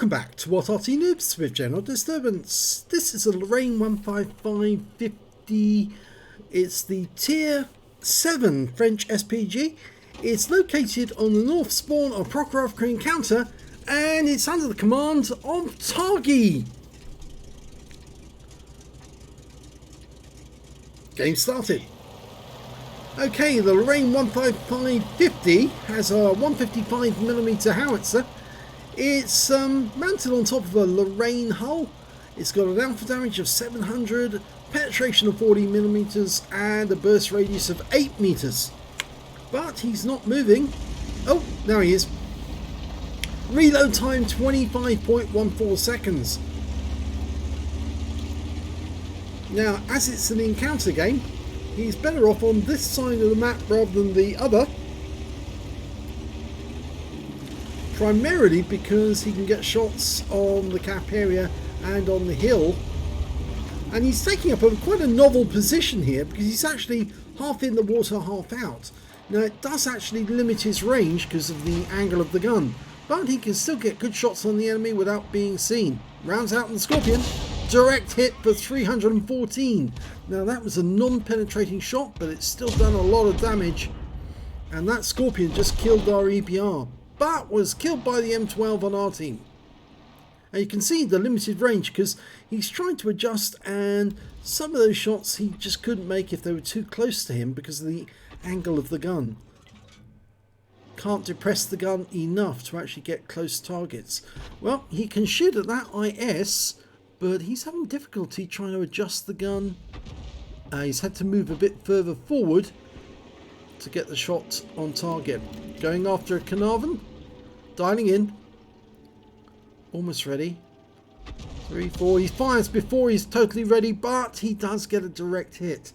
Welcome back to What Arty Noobs with General Disturbance. This is a Lorraine 15550. It's the Tier 7 French SPG. It's located on the north spawn of Prokhorovka encounter, and it's under the command of Targy. Game started. Okay, the Lorraine 15550 has a 155mm howitzer. It's mounted on top of a Lorraine hull. It's got an alpha damage of 700, penetration of 40mm, and a burst radius of 8 meters. But he's not moving. Oh, now he is. Reload time 25.14 seconds. Now, as it's an encounter game, he's better off on this side of the map rather than the other. Primarily because he can get shots on the cap area and on the hill. And he's taking up quite a novel position here because he's actually half in the water, half out. Now it does actually limit his range because of the angle of the gun, but he can still get good shots on the enemy without being seen. Rounds out on the Scorpion. Direct hit for 314. Now that was a non-penetrating shot, but it's still done a lot of damage. And that Scorpion just killed our EBR, but was killed by the M12 on our team. And you can see the limited range because he's trying to adjust, and some of those shots he just couldn't make if they were too close to him because of the angle of the gun. Can't depress the gun enough to actually get close targets. Well, he can shoot at that IS, but he's having difficulty trying to adjust the gun. He's had to move a bit further forward to get the shot on target. Going after a Carnarvon. Dialing in. Almost ready. 3, 4. He fires before he's totally ready, but he does get a direct hit.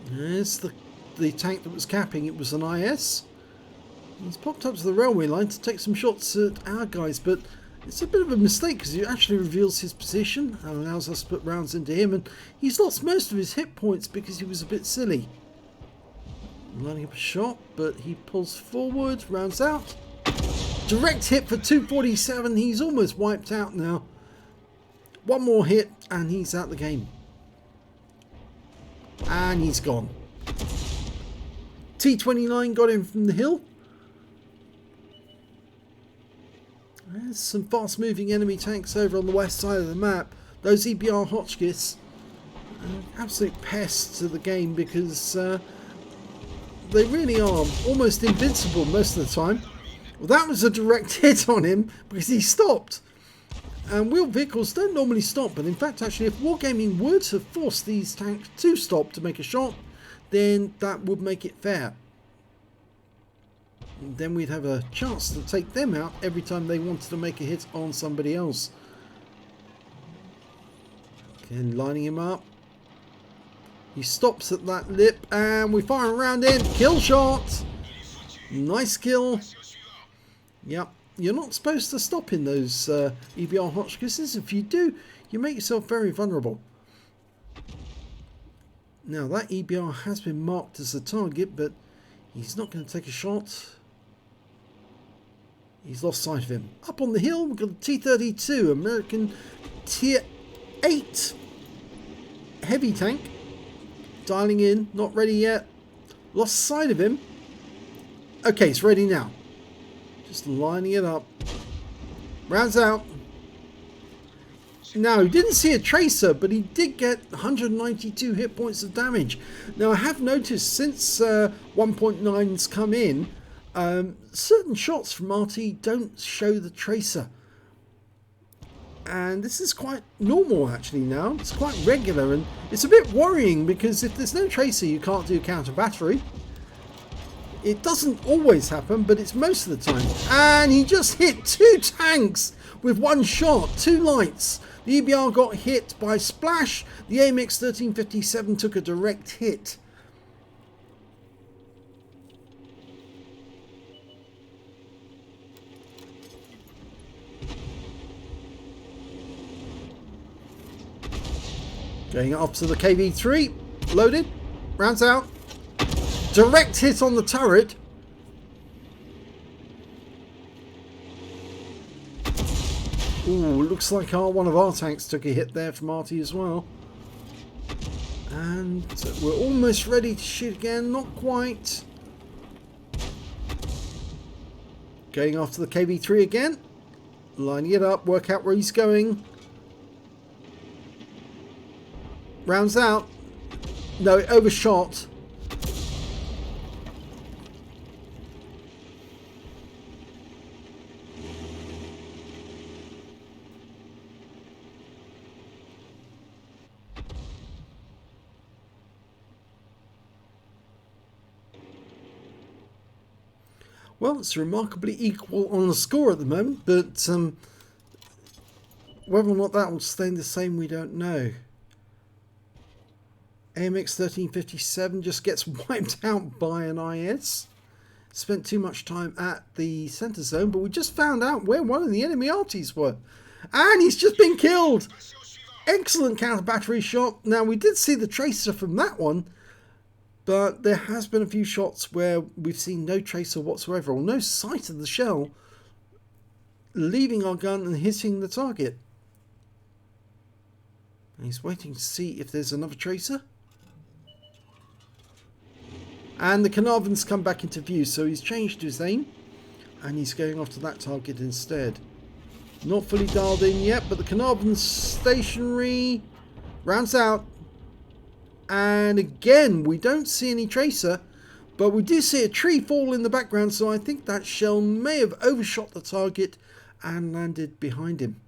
There's the tank that was capping. It was an IS. He's popped up to the railway line to take some shots at our guys, but it's a bit of a mistake because he actually reveals his position and allows us to put rounds into him, and he's lost most of his hit points because he was a bit silly. Lining up a shot, but he pulls forward, rounds out. Direct hit for 247. He's almost wiped out now. One more hit and he's out the game. And he's gone. T29 got him from the hill. There's some fast moving enemy tanks over on the west side of the map. Those EBR Hotchkiss, absolute pests to the game because they really are almost invincible most of the time. Well, that was a direct hit on him because he stopped. And wheeled vehicles don't normally stop, but in fact actually if Wargaming were to force these tanks to stop to make a shot, then that would make it fair. And then we'd have a chance to take them out every time they wanted to make a hit on somebody else. Again, lining him up. He stops at that lip and we fire around in. Kill shot. Nice kill. Yep. You're not supposed to stop in those EBR Hotchkisses. If you do, you make yourself very vulnerable. Now that EBR has been marked as a target, but he's not going to take a shot. He's lost sight of him. Up on the hill, we've got a T-32, American Tier 8 heavy tank. Dialing in, not ready yet. Lost sight of him. Okay, it's ready now. Just lining it up. Rounds out. Now, he didn't see a tracer, but he did get 192 hit points of damage. Now, I have noticed since 1.9's come in, certain shots from Arty don't show the tracer. And this is quite normal actually now. It's quite regular, and it's a bit worrying because if there's no tracer, you can't do counter battery. It doesn't always happen, but it's most of the time. And he just hit 2 tanks with one shot, 2 lights. The EBR got hit by splash. The AMX 1357 took a direct hit. Going up to the KV3, loaded, rounds out, direct hit on the turret, Ooh, looks like one of our tanks took a hit there from Arty as well. And we're almost ready to shoot again, not quite. Going after the KV-3 again. Lining it up, work out where he's going. Rounds out. No, it overshot. Well, it's remarkably equal on the score at the moment, but whether or not that will stay the same, we don't know. AMX 1357 just gets wiped out by an IS. Spent too much time at the center zone, but we just found out where one of the enemy arties were. And he's just been killed! Excellent counter battery shot. Now, we did see the tracer from that one, but there has been a few shots where we've seen no tracer whatsoever, or no sight of the shell leaving our gun and hitting the target. And he's waiting to see if there's another tracer. And the Carnarvon's come back into view, so he's changed his aim. And he's going after that target instead. Not fully dialed in yet, but the Carnarvon's stationary. Rounds out. And again, we don't see any tracer, but we do see a tree fall in the background, so I think that shell may have overshot the target and landed behind him.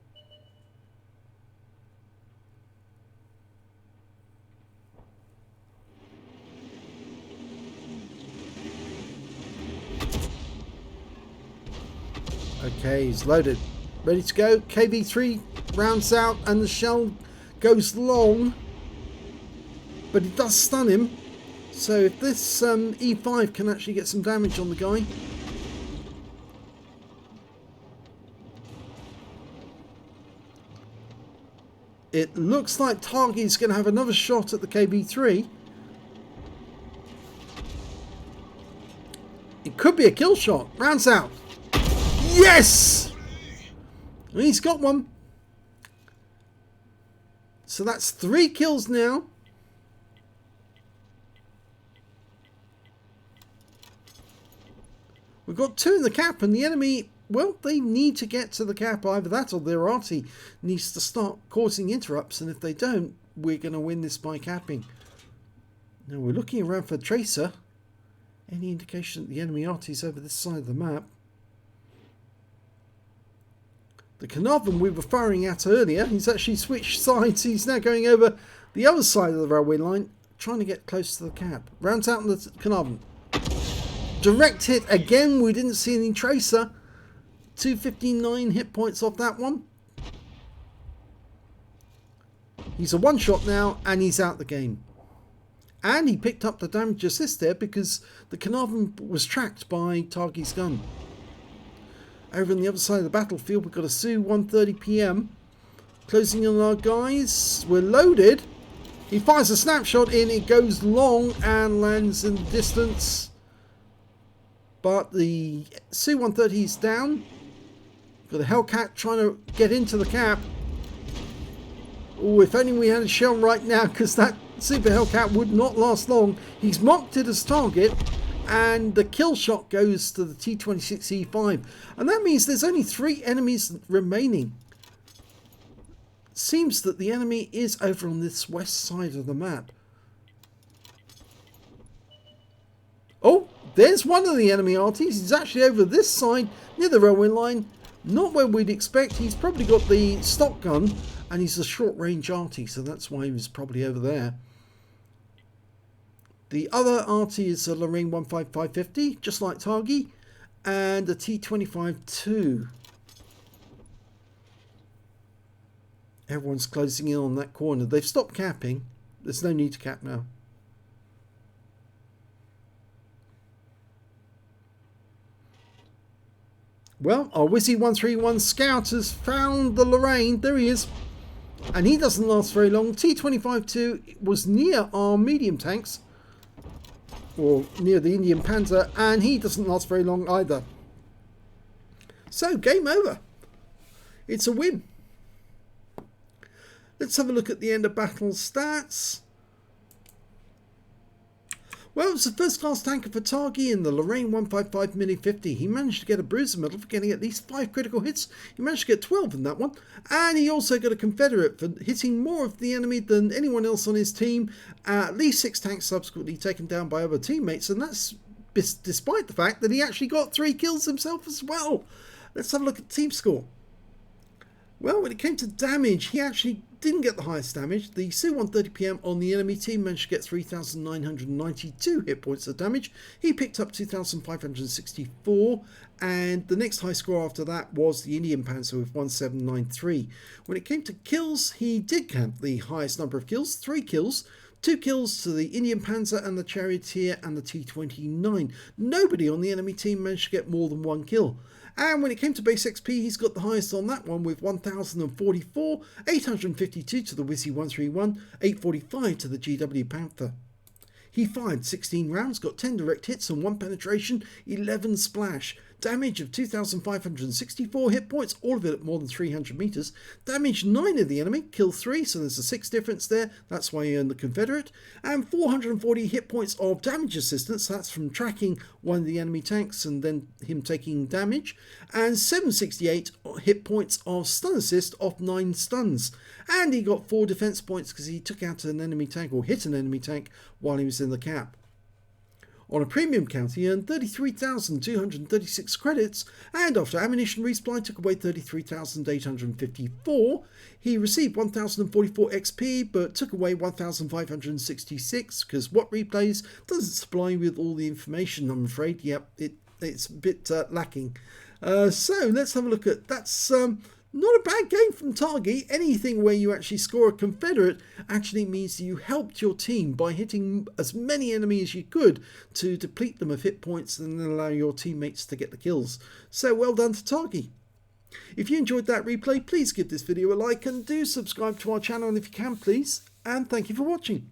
Okay, he's loaded. Ready to go. KV-3 rounds out and the shell goes long. But it does stun him. So if this E5 can actually get some damage on the guy. It looks like Targy is going to have another shot at the KV-3. It could be a kill shot. Rounds out. Yes! He's got one. So that's 3 kills now. We've got 2 in the cap, and the enemy, well, they need to get to the cap. Either that or their Arty needs to start causing interrupts, and if they don't, we're going to win this by capping. Now we're looking around for a tracer. Any indication that the enemy Arty is over this side of the map? The Carnarvon we were firing at earlier, he's actually switched sides. He's now going over the other side of the railway line, trying to get close to the cap. Rounds out on the Carnarvon. Direct hit again. We didn't see any tracer. 259 hit points off that one. He's a one shot now, and he's out the game. And he picked up the damage assist there because the Carnarvon was tracked by Targy's gun. Over on the other side of the battlefield, we've got a Su-130 PM closing in on our guys. We're loaded. He fires a snapshot in. It goes long and lands in the distance. But the Su-130 is down. Got a Hellcat trying to get into the cap. Oh, if only we had a shell right now, because that Super Hellcat would not last long. He's marked it as target, and the kill shot goes to the T-26E5. And that means there's only 3 enemies remaining. Seems that the enemy is over on this west side of the map. Oh, there's one of the enemy Arties. He's actually over this side near the railway line. Not where we'd expect. He's probably got the stock gun, and he's a short range Arty, so that's why he was probably over there. The other Arty is a Lorraine 15550, just like Targy, and a T25-2. Everyone's closing in on that corner. They've stopped capping. There's no need to cap now. Well, our Wizzy 131 Scout has found the Lorraine. There he is. And he doesn't last very long. T25-2 was near our medium tanks, or near the Indian Panzer, and he doesn't last very long either. So, game over. It's a win. Let's have a look at the end of battle stats. Well, it was the first class tanker for Targy in the Lorraine 155 Mini 50. He managed to get a bruiser medal for getting at least 5 critical hits. He managed to get 12 in that one. And he also got a Confederate for hitting more of the enemy than anyone else on his team. At least 6 tanks subsequently taken down by other teammates. And that's despite the fact that he actually got 3 kills himself as well. Let's have a look at team score. Well, when it came to damage, he actually didn't get the highest damage. The Su-130PM on the enemy team managed to get 3,992 hit points of damage. He picked up 2,564, and the next high score after that was the Indian Panzer with 1,793. When it came to kills, he did count the highest number of kills, 3 kills. 2 kills to the Indian Panzer and the Charioteer and the T-29. Nobody on the enemy team managed to get more than 1 kill. And when it came to base XP, he's got the highest on that one with 1,044, 852 to the Wizzy 131, 845 to the GW Panther. He fired 16 rounds, got 10 direct hits and 1 penetration, 11 splash. Damage of 2,564 hit points, all of it at more than 300 meters. Damage 9 of the enemy, kill 3, so there's a 6 difference there. That's why he earned the Confederate. And 440 hit points of damage assistance. That's from tracking one of the enemy tanks and then him taking damage. And 768 hit points of stun assist off 9 stuns. And he got 4 defense points because he took out an enemy tank or hit an enemy tank while he was in the cap. On a premium count, he earned 33,236 credits, and after ammunition resupply took away 33,854. He received 1,044 XP, but took away 1,566 because what replays doesn't supply with all the information, I'm afraid. Yep, it's a bit lacking. So let's have a look at that's. Not a bad game from Targy. Anything where you actually score a Confederate actually means you helped your team by hitting as many enemies as you could to deplete them of hit points and then allow your teammates to get the kills. So well done to Targy. If you enjoyed that replay, please give this video a like and do subscribe to our channel if you can, please. And thank you for watching.